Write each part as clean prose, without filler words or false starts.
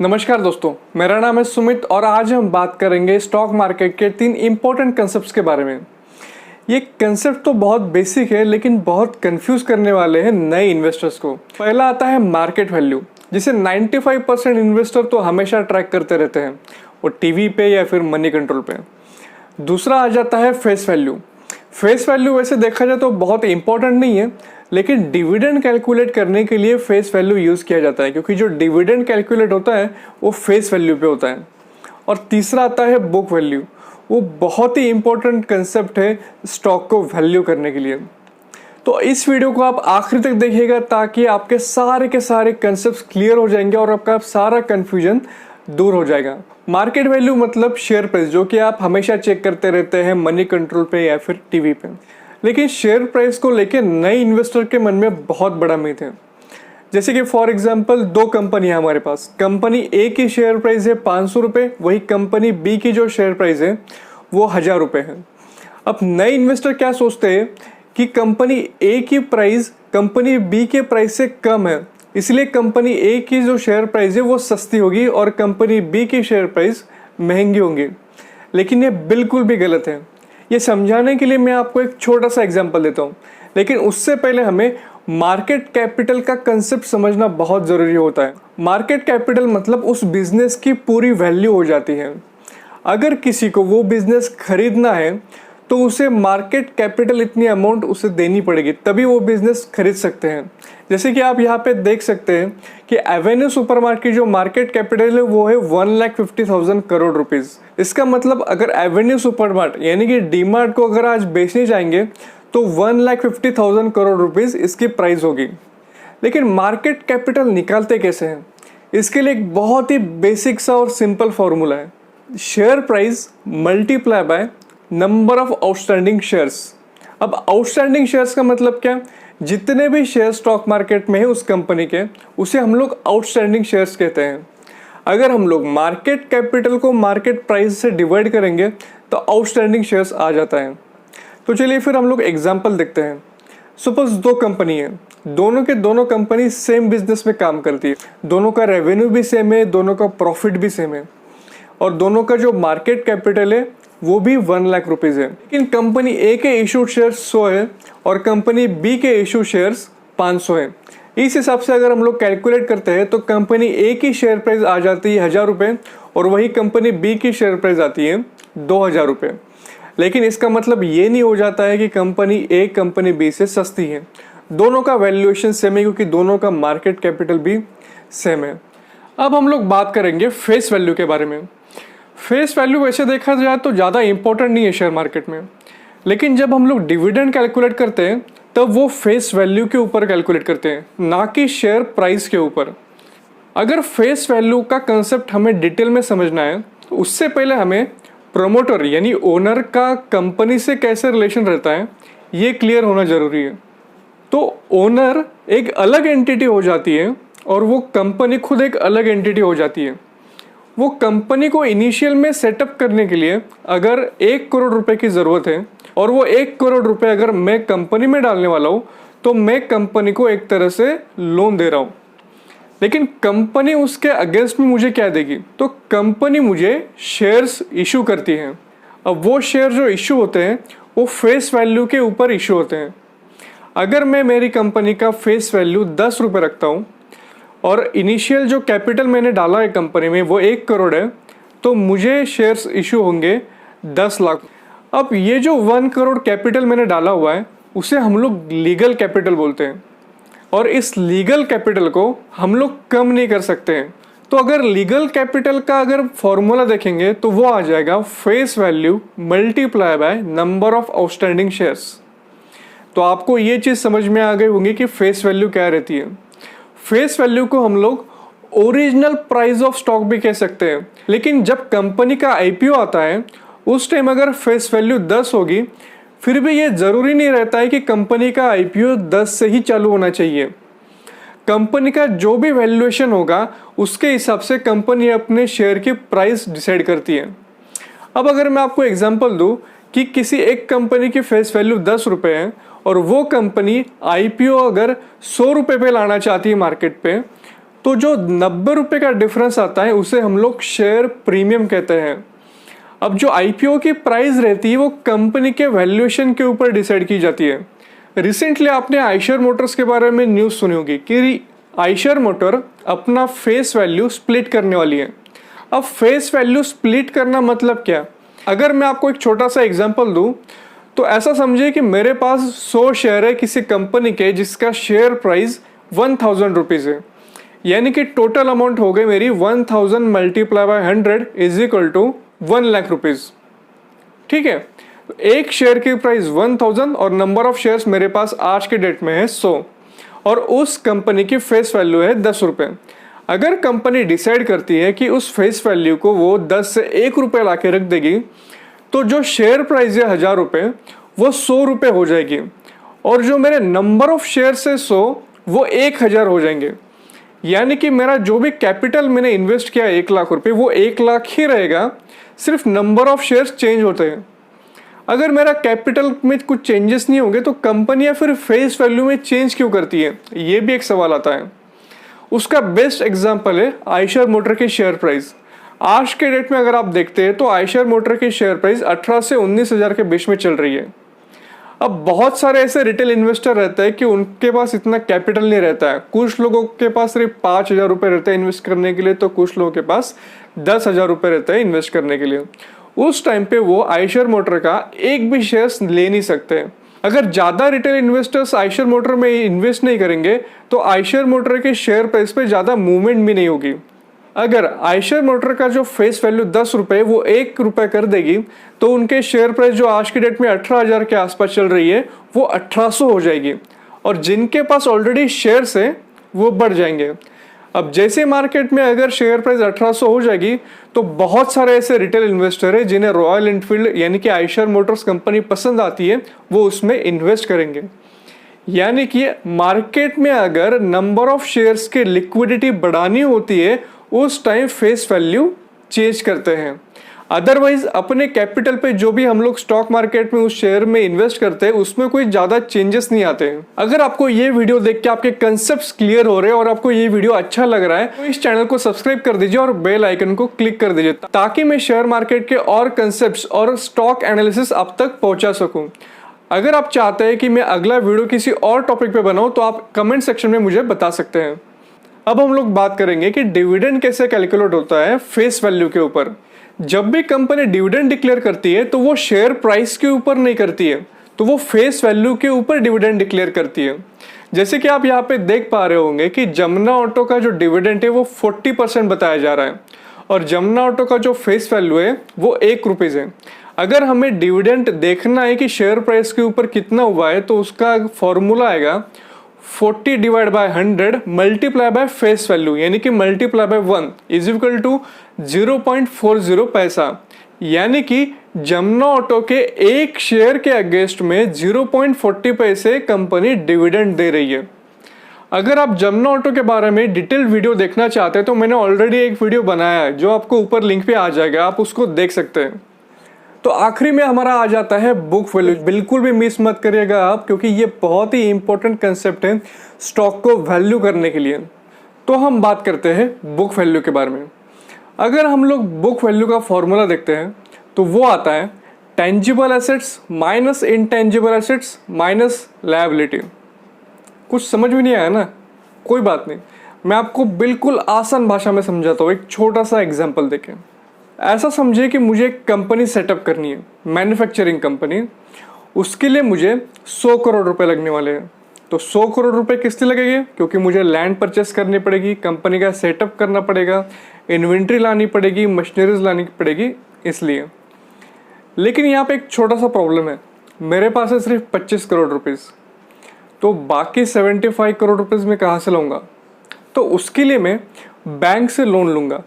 नमस्कार दोस्तों, मेरा नाम है सुमित और आज हम बात करेंगे स्टॉक मार्केट के 3 इंपॉर्टेंट कंसेप्ट्स के बारे में। ये कंसेप्ट तो बहुत बेसिक है लेकिन बहुत कंफ्यूज करने वाले हैं नए इन्वेस्टर्स को। पहला आता है मार्केट वैल्यू, जिसे 95% इन्वेस्टर तो हमेशा ट्रैक करते रहते हैं, वो टीवी पे या फिर मनी कंट्रोल पे। दूसरा आ जाता है फेस वैल्यू। फेस वैल्यू वैसे देखा जाए तो बहुत इंपॉर्टेंट नहीं है, लेकिन डिविडेंड कैलकुलेट करने के लिए फेस वैल्यू यूज़ किया जाता है, क्योंकि जो डिविडेंड कैलकुलेट होता है वो फेस वैल्यू पे होता है। और तीसरा आता है बुक वैल्यू। वो बहुत ही इंपॉर्टेंट कंसेप्ट है स्टॉक को वैल्यू करने के लिए। तो इस वीडियो को आप आखिर तक देखिएगा ताकि आपके सारे के सारे कंसेप्ट क्लियर हो जाएंगे और आपका सारा कन्फ्यूजन दूर हो जाएगा। मार्केट वैल्यू मतलब शेयर प्राइस, जो कि आप हमेशा चेक करते रहते हैं मनी कंट्रोल पे या फिर टीवी पे। लेकिन शेयर प्राइस को लेके नए इन्वेस्टर के मन में बहुत बड़ा मिथ है। जैसे कि फॉर एग्जांपल 2 कंपनी है हमारे पास। कंपनी ए की शेयर प्राइस है 500 रुपये, वही कंपनी बी की जो शेयर प्राइस है वो 1000 रुपये है। अब नए इन्वेस्टर क्या सोचते हैं कि कंपनी ए की प्राइस कंपनी बी के प्राइस से कम है, इसलिए कंपनी ए की जो शेयर प्राइस है वो सस्ती होगी और कंपनी बी की शेयर प्राइस महंगी होंगी। लेकिन ये बिल्कुल भी गलत है। ये समझाने के लिए मैं आपको एक छोटा सा एग्जांपल देता हूँ, लेकिन उससे पहले हमें मार्केट कैपिटल का कंसेप्ट समझना बहुत ज़रूरी होता है। मार्केट कैपिटल मतलब उस बिजनेस की पूरी वैल्यू हो जाती है। अगर किसी को वो बिजनेस खरीदना है तो उसे मार्केट कैपिटल इतनी अमाउंट उसे देनी पड़ेगी, तभी वो बिजनेस खरीद सकते हैं। जैसे कि आप यहाँ पे देख सकते हैं कि एवेन्यू सुपरमार्ट की जो मार्केट कैपिटल है वो है 1,50,000 करोड़ रुपीस। इसका मतलब अगर एवेन्यू सुपरमार्ट यानी कि डीमार्ट को अगर आज बेचने जाएंगे तो 1,50,000 करोड़ रुपीस इसकी प्राइस होगी। लेकिन मार्केट कैपिटल निकालते कैसे हैं? इसके लिए एक बहुत ही बेसिक सा और सिंपल फॉर्मूला है। Share price multiply by number of outstanding shares. अब आउटस्टैंडिंग शेयर्स का मतलब क्या? जितने भी शेयर स्टॉक मार्केट में है उस कंपनी के, उसे हम लोग आउटस्टैंडिंग शेयर्स कहते हैं। अगर हम लोग मार्केट कैपिटल को मार्केट प्राइस से डिवाइड करेंगे तो आउटस्टैंडिंग शेयर्स आ जाता है। तो चलिए फिर हम लोग एग्जांपल देखते हैं। सपोज 2 कंपनी है, दोनों के दोनों कंपनी सेम बिजनेस में काम करती है, दोनों का रेवेन्यू भी सेम है, दोनों का प्रॉफिट भी सेम है और दोनों का जो मार्केट कैपिटल है वो भी 1 लाख रुपीज है। लेकिन कंपनी ए के इशूड शेयर्स 100 है और कंपनी बी के इशू शेयर्स 500 है। इस हिसाब से अगर हम लोग कैलकुलेट करते हैं तो कंपनी ए की शेयर प्राइस आ जाती है 1000 रुपये और वही कंपनी बी की शेयर प्राइस आती है 2000 रुपये। लेकिन इसका मतलब ये नहीं हो जाता है कि कंपनी ए कंपनी बी से सस्ती है। दोनों का वैल्यूएशन सेम है क्योंकि दोनों का मार्केट कैपिटल भी सेम है। अब हम लोग बात करेंगे फेस वैल्यू के बारे में। फेस वैल्यू वैसे देखा जाए तो ज़्यादा इंपॉर्टेंट नहीं है शेयर मार्केट में, लेकिन जब हम लोग डिविडेंड कैलकुलेट करते हैं तब वो फेस वैल्यू के ऊपर कैलकुलेट करते हैं, ना कि शेयर प्राइस के ऊपर। अगर फेस वैल्यू का कंसेप्ट हमें डिटेल में समझना है तो उससे पहले हमें प्रमोटर यानी ओनर का कंपनी से कैसे रिलेशन रहता है ये क्लियर होना ज़रूरी है। तो ओनर एक अलग एंटिटी हो जाती है और वो कंपनी खुद एक अलग एंटिटी हो जाती है। वो कंपनी को इनिशियल में सेटअप करने के लिए अगर 1 करोड़ रुपए की ज़रूरत है और वो 1 करोड़ रुपए अगर मैं कंपनी में डालने वाला हूँ तो मैं कंपनी को एक तरह से लोन दे रहा हूँ। लेकिन कंपनी उसके अगेंस्ट में मुझे क्या देगी? तो कंपनी मुझे शेयर्स इशू करती है। अब वो शेयर जो इशू होते हैं वो फेस वैल्यू के ऊपर इशू होते हैं। अगर मैं मेरी कंपनी का फेस वैल्यू 10 रुपये रखता हूँ और इनिशियल जो कैपिटल मैंने डाला है कंपनी में वो 1 करोड़ है, तो मुझे शेयर्स इशू होंगे 10 लाख। अब ये जो 1 करोड़ कैपिटल मैंने डाला हुआ है उसे हम लोग लीगल कैपिटल बोलते हैं और इस लीगल कैपिटल को हम लोग कम नहीं कर सकते हैं। तो अगर लीगल कैपिटल का अगर फॉर्मूला देखेंगे तो वो आ जाएगा face value multiply by number of outstanding shares. तो आपको ये चीज़ समझ में आ गई होंगी कि फेस वैल्यू क्या रहती है। फेस वैल्यू को हम लोग ओरिजिनल प्राइस ऑफ स्टॉक भी कह सकते हैं। लेकिन जब कंपनी का आईपीओ आता है उस टाइम अगर फेस वैल्यू 10 होगी, फिर भी ये ज़रूरी नहीं रहता है कि कंपनी का आईपीओ 10 से ही चालू होना चाहिए। कंपनी का जो भी वैल्यूएशन होगा उसके हिसाब से कंपनी अपने शेयर की प्राइस डिसाइड करती है। अब अगर मैं आपको एग्जांपल दूं कि किसी एक कंपनी की फेस वैल्यू 10 रुपये है और वो कंपनी आईपीओ अगर 100 रुपये पे लाना चाहती है मार्केट पे, तो जो 90 रुपये का डिफरेंस आता है उसे हम लोग शेयर प्रीमियम कहते हैं। अब जो आईपीओ की प्राइस रहती है वो कंपनी के वैल्यूएशन के ऊपर डिसाइड की जाती है। रिसेंटली आपने आयशर मोटर्स के बारे में न्यूज़ सुनी होगी कि आयशर मोटर अपना फेस वैल्यू स्प्लिट करने वाली है। अब फेस वैल्यू स्प्लिट करना मतलब क्या? अगर मैं आपको एक छोटा सा एग्जांपल दूं तो ऐसा समझिए कि मेरे पास 100 शेयर है किसी कंपनी के जिसका शेयर प्राइस 1000 रुपीज़ है, यानी कि टोटल अमाउंट हो गई मेरी 1000 multiply by 100 is equal to 1 lakh rupees. ठीक है, एक शेयर की प्राइस 1000 और नंबर ऑफ शेयर्स मेरे पास आज के डेट में है 100 और उस कंपनी की फेस वैल्यू है 10 रुपये। अगर कंपनी डिसाइड करती है कि उस फेस वैल्यू को वो 10 से 1 रुपये ला के रख देगी तो जो शेयर प्राइस है 1000 रुपये वो 100 रुपये हो जाएगी और जो मेरे नंबर ऑफ शेयर से 100 वो 1000 हो जाएंगे। यानी कि मेरा जो भी कैपिटल मैंने इन्वेस्ट किया 1 लाख रुपये वो 1 लाख ही रहेगा, सिर्फ नंबर ऑफ शेयर्स चेंज होते हैं। अगर मेरा कैपिटल में कुछ चेंजेस नहीं होंगे तो कंपनियां फिर फेस वैल्यू में चेंज क्यों करती है, ये भी एक सवाल आता है। उसका बेस्ट एग्जांपल है आयशर मोटर की शेयर प्राइस। आज के डेट में अगर आप देखते हैं तो आयशर मोटर की शेयर प्राइस 18 से 19 हज़ार के बीच में चल रही है। अब बहुत सारे ऐसे रिटेल इन्वेस्टर रहते हैं कि उनके पास इतना कैपिटल नहीं रहता है। कुछ लोगों के पास सिर्फ 5000 रुपये रहते हैं इन्वेस्ट करने के लिए, तो कुछ लोगों के पास 10,000 रुपये रहते हैं इन्वेस्ट करने के लिए। उस टाइम पे वो आयशर मोटर का एक भी शेयर्स ले नहीं सकते। अगर ज़्यादा रिटेल इन्वेस्टर्स आयशर मोटर में इन्वेस्ट नहीं करेंगे तो आयशर मोटर के शेयर प्राइस पे ज़्यादा मूवमेंट भी नहीं होगी। अगर आयशर मोटर का जो फेस वैल्यू 10 रुपये वो 1 रुपये कर देगी तो उनके शेयर प्राइस जो आज की डेट में 18,000 के आसपास चल रही है वो 1800 हो जाएगी और जिनके पास ऑलरेडी शेयर्स है वो बढ़ जाएंगे। अब जैसे मार्केट में अगर शेयर प्राइस 1800 हो जाएगी तो बहुत सारे ऐसे रिटेल इन्वेस्टर है जिन्हें रॉयल एनफील्ड यानी कि आयशर मोटर्स कंपनी पसंद आती है, वो उसमें इन्वेस्ट करेंगे। यानी कि मार्केट में अगर नंबर ऑफ शेयर्स की लिक्विडिटी बढ़ानी होती है उस टाइम फेस वैल्यू चेंज करते हैं। अदरवाइज अपने कैपिटल पे जो भी हम लोग स्टॉक मार्केट में उस शेयर में इन्वेस्ट करते हैं उसमें कोई ज्यादा चेंजेस नहीं आते हैं। अगर आपको ये वीडियो देख के आपके कंसेप्ट्स क्लियर हो रहे हैं और आपको ये वीडियो अच्छा लग रहा है तो इस चैनल को सब्सक्राइब कर दीजिए और बेल आइकन को क्लिक कर दीजिए ताकि मैं शेयर मार्केट के और कंसेप्ट्स और स्टॉक एनालिसिस आप तक पहुंचा सकूं। अगर आप चाहते हैं कि मैं अगला वीडियो किसी और टॉपिक पे बनाऊं तो आप कमेंट सेक्शन में मुझे बता सकते हैं। अब हम लोग बात करेंगे कि डिविडेंड कैसे कैलकुलेट होता है फेस वैल्यू के ऊपर। जब भी कंपनी डिविडेंड डिक्लेयर करती है तो वो शेयर प्राइस के ऊपर नहीं करती है, तो वो फेस वैल्यू के ऊपर डिविडेंड डिक्लेयर करती है। जैसे कि आप यहाँ पे देख पा रहे होंगे कि जमुना ऑटो का जो डिविडेंड है वो 40% बताया जा रहा है और जमुना ऑटो का जो फेस वैल्यू है वो 1 रुपीज़ है। अगर हमें डिविडेंड देखना है कि शेयर प्राइस के ऊपर कितना हुआ है तो उसका फॉर्मूला आएगा 40 divide by 100 multiply by face value यानी कि multiply by 1 is equal to 0.40 paisa. यानी कि जमुना ऑटो के एक शेयर के अगेंस्ट में 0.40 पैसे कंपनी डिविडेंड दे रही है। अगर आप जमुना ऑटो के बारे में डिटेल वीडियो देखना चाहते हैं तो मैंने ऑलरेडी एक वीडियो बनाया है जो आपको ऊपर लिंक पे आ जाएगा, आप उसको देख सकते हैं। तो आखिरी में हमारा आ जाता है बुक वैल्यू। बिल्कुल भी मिस मत करिएगा आप, क्योंकि ये बहुत ही इंपॉर्टेंट कंसेप्ट है स्टॉक को वैल्यू करने के लिए। तो हम बात करते हैं बुक वैल्यू के बारे में। अगर हम लोग बुक वैल्यू का फॉर्मूला देखते हैं तो वो आता है tangible assets minus intangible assets minus liability. कुछ समझ में नहीं आया ना, कोई बात नहीं, मैं आपको बिल्कुल आसान भाषा में समझाता हूँ। एक छोटा सा एग्जाम्पल देखें। ऐसा समझिए कि मुझे एक कंपनी सेटअप करनी है, मैन्युफैक्चरिंग कंपनी। उसके लिए मुझे 100 करोड़ रुपए लगने वाले हैं। तो 100 करोड़ रुपए किस लिए लगेंगे? क्योंकि मुझे लैंड परचेस करनी पड़ेगी, कंपनी का सेटअप करना पड़ेगा, इन्वेंट्री लानी पड़ेगी, मशीनरीज लानी पड़ेगी, इसलिए। लेकिन यहाँ पे एक छोटा सा प्रॉब्लम है, मेरे पास है सिर्फ 25 करोड़ रुपीज़। तो बाकी 75 करोड़ रुपीज़ मैं कहाँ से लाऊंगा? तो उसके लिए मैं बैंक से लोन लूँगा।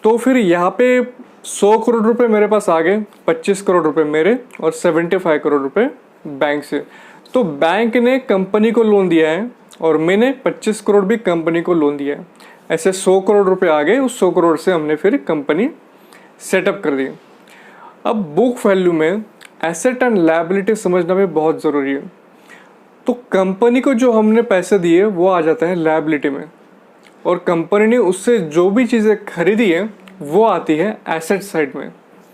तो फिर यहाँ पे 100 करोड़ रुपए मेरे पास आ गए, 25 करोड़ रुपए मेरे और 75 करोड़ रुपए बैंक से। तो बैंक ने कंपनी को लोन दिया है और मैंने 25 करोड़ भी कंपनी को लोन दिया है। ऐसे 100 करोड़ रुपए आ गए, उस 100 करोड़ से हमने फिर कंपनी सेटअप कर दी। अब बुक वैल्यू में एसेट एंड लायबिलिटी समझना भी बहुत ज़रूरी है। तो कंपनी को जो हमने पैसे दिए वो आ जाता है लायबिलिटी में और कंपनी ने उससे जो भी चीज़ें खरीदी है वो आती है एसेट साइड में।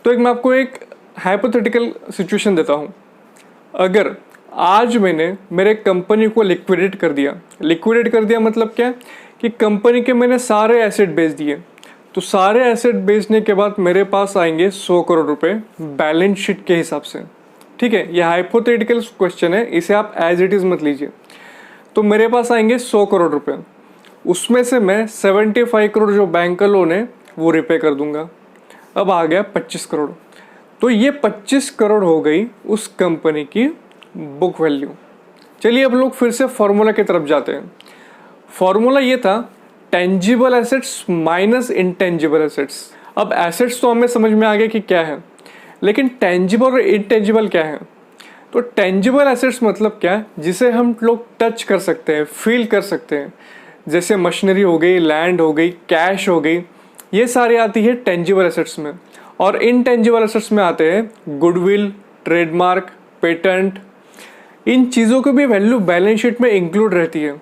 तो मैं आपको एक हाइपोथेटिकल सिचुएशन देता हूँ। अगर आज मैंने मेरे कंपनी को लिक्विडेट कर दिया मतलब क्या कि कंपनी के मैंने सारे एसेट बेच दिए, तो सारे एसेट बेचने के बाद मेरे पास आएंगे 100 करोड़ रुपए बैलेंस शीट के हिसाब से। ठीक है, यह हाइपोथेटिकल क्वेश्चन है, इसे आप एज इट इज़ मत लीजिए। तो मेरे पास आएंगे 100 करोड़ रुपए, उसमें से मैं 75 करोड़ जो बैंक का लोन है वो रिपे कर दूंगा। अब आ गया 25 करोड़। तो ये 25 करोड़ हो गई उस कंपनी की बुक वैल्यू। चलिए अब लोग फिर से फॉर्मूला की तरफ जाते हैं। फॉर्मूला ये था tangible assets minus intangible assets. अब एसेट्स तो हमें समझ में आ गया कि क्या है, लेकिन टेंजिबल और इनटेंजिबल क्या है। तो टेंजिबल एसेट्स मतलब क्या है, जिसे हम लोग टच कर सकते हैं, फील कर सकते हैं, जैसे मशीनरी हो गई, लैंड हो गई, कैश हो गई, ये सारी आती है टेंजिबल एसेट्स में। और इनटेंजिबल एसेट्स में आते हैं गुडविल, ट्रेडमार्क, पेटेंट। इन चीज़ों की भी वैल्यू बैलेंस शीट में इंक्लूड रहती है।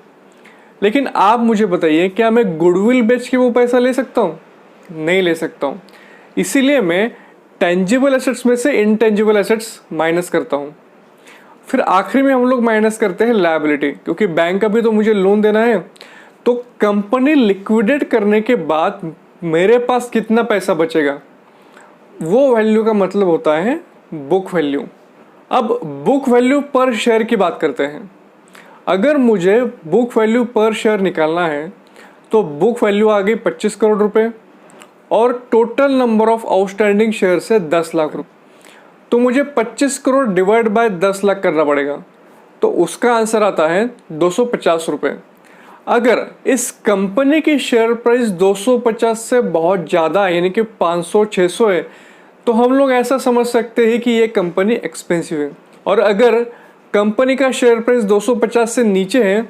लेकिन आप मुझे बताइए, क्या मैं गुडविल बेच के वो पैसा ले सकता हूँ? नहीं ले सकता हूँ। इसीलिए मैं टेंजिबल एसेट्स में से इनटेंजिबल एसेट्स माइनस करता हूँ। फिर आखिरी में हम लोग माइनस करते हैं लायबिलिटी, क्योंकि बैंक का भी तो मुझे लोन देना है। तो कंपनी लिक्विडेट करने के बाद मेरे पास कितना पैसा बचेगा, वो वैल्यू का मतलब होता है बुक वैल्यू। अब बुक वैल्यू पर शेयर की बात करते हैं। अगर मुझे बुक वैल्यू पर शेयर निकालना है तो बुक वैल्यू आ गई 25 करोड़ रुपए और total number of outstanding share से 10 लाख रुपए। तो मुझे 25 करोड़ डिवाइड बाय 10 लाख करना पड़ेगा, तो उसका आंसर आता है 250 रुपये। अगर इस कंपनी की शेयर प्राइस 250 से बहुत ज़्यादा यानी कि 500-600 है, तो हम लोग ऐसा समझ सकते हैं कि ये कंपनी एक्सपेंसिव है। और अगर कंपनी का शेयर प्राइस 250 से नीचे है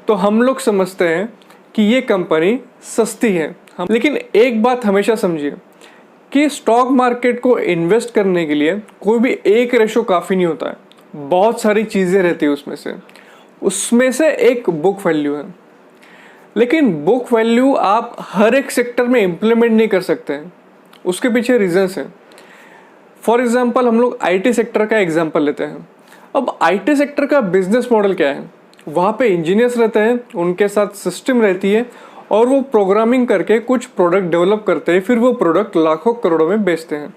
तो हम लोग समझते हैं कि ये कंपनी सस्ती है। लेकिन एक बात हमेशा समझिए कि स्टॉक मार्केट को इन्वेस्ट करने के लिए कोई भी एक रेशो काफ़ी नहीं होता है, बहुत सारी चीज़ें रहती है उसमें से एक बुक वैल्यू है। लेकिन बुक वैल्यू आप हर एक सेक्टर में इम्प्लीमेंट नहीं कर सकते हैं, उसके पीछे रीजंस हैं। फॉर एग्जाम्पल हम लोग IT सेक्टर का एग्जाम्पल लेते हैं। अब IT सेक्टर का बिजनेस मॉडल क्या है, वहाँ पे इंजीनियर्स रहते हैं, उनके साथ सिस्टम रहती है और वो प्रोग्रामिंग करके कुछ प्रोडक्ट डेवलप करते हैं, फिर वो प्रोडक्ट लाखों करोड़ों में बेचते हैं।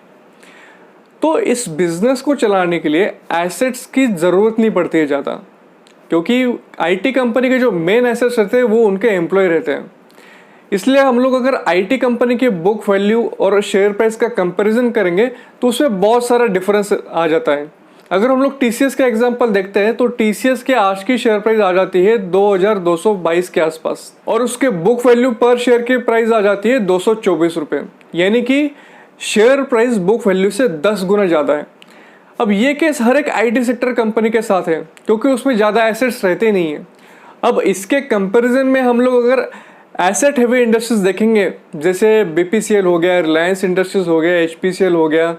तो इस बिजनेस को चलाने के लिए एसेट्स की ज़रूरत नहीं पड़ती है ज़्यादा, क्योंकि IT कंपनी के जो मेन एसेट्स रहते हैं वो उनके एम्प्लॉय रहते हैं। इसलिए हम लोग अगर IT कंपनी के बुक वैल्यू और शेयर प्राइस का कंपैरिजन करेंगे तो उसमें बहुत सारा डिफरेंस आ जाता है। अगर हम लोग TCS का एग्जांपल देखते हैं तो TCS के आज की शेयर प्राइस आ जाती है 2222 के आसपास और उसके बुक वैल्यू पर शेयर की प्राइस आ जाती है 224 रुपये, यानी कि शेयर प्राइस बुक वैल्यू से 10 गुना ज़्यादा है। अब ये केस हर एक IT सेक्टर कंपनी के साथ है, क्योंकि उसमें ज़्यादा एसेट्स रहते नहीं हैं। अब इसके कंपैरिजन में हम लोग अगर एसेट हेवी इंडस्ट्रीज देखेंगे, जैसे BPCL हो गया, रिलायंस इंडस्ट्रीज हो गया, HPCL हो गया,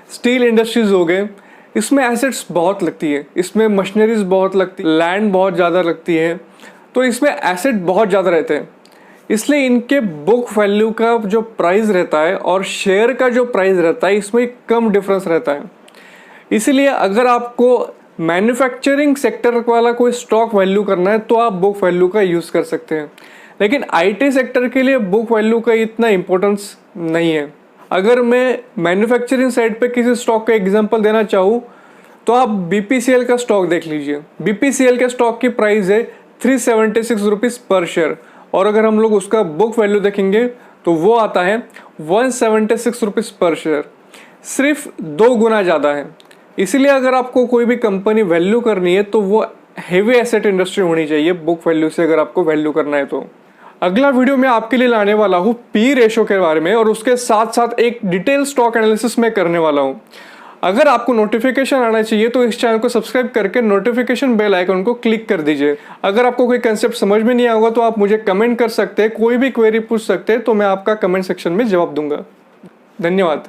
स्टील इंडस्ट्रीज हो गए, इसमें एसेट्स बहुत लगती है, इसमें मशीनरीज बहुत लगती है, लैंड बहुत ज़्यादा लगती है, तो इसमें एसेट बहुत ज़्यादा रहते हैं। इसलिए इनके बुक वैल्यू का जो प्राइस रहता है और शेयर का जो प्राइस रहता है, इसमें कम डिफरेंस रहता है। इसीलिए अगर आपको मैन्युफैक्चरिंग सेक्टर वाला कोई स्टॉक वैल्यू करना है तो आप बुक वैल्यू का यूज़ कर सकते हैं, लेकिन IT सेक्टर के लिए बुक वैल्यू का इतना इम्पोर्टेंस नहीं है। अगर मैं मैन्युफैक्चरिंग साइड पे किसी स्टॉक का एग्जांपल देना चाहूँ तो आप BPCL का स्टॉक देख लीजिए। BPCL के स्टॉक की प्राइस है 376 रुपीज़ पर शेयर, और अगर हम लोग उसका बुक वैल्यू देखेंगे तो वो आता है 176 रुपीज़ पर शेयर, सिर्फ 2 गुना ज़्यादा है। इसीलिए अगर आपको कोई भी कंपनी वैल्यू करनी है तो वो हेवी एसेट इंडस्ट्री होनी चाहिए बुक वैल्यू से, अगर आपको वैल्यू करना है तो। अगला वीडियो मैं आपके लिए लाने वाला हूँ P रेशो के बारे में, और उसके साथ साथ एक डिटेल स्टॉक एनालिसिस में करने वाला हूँ। अगर आपको नोटिफिकेशन आना चाहिए तो इस चैनल को सब्सक्राइब करके नोटिफिकेशन बेल आइकन को क्लिक कर दीजिए। अगर आपको कोई कंसेप्ट समझ में नहीं आएगा तो आप मुझे कमेंट कर सकते हैं, कोई भी क्वेरी पूछ सकते हैं, तो मैं आपका कमेंट सेक्शन में जवाब दूंगा। धन्यवाद।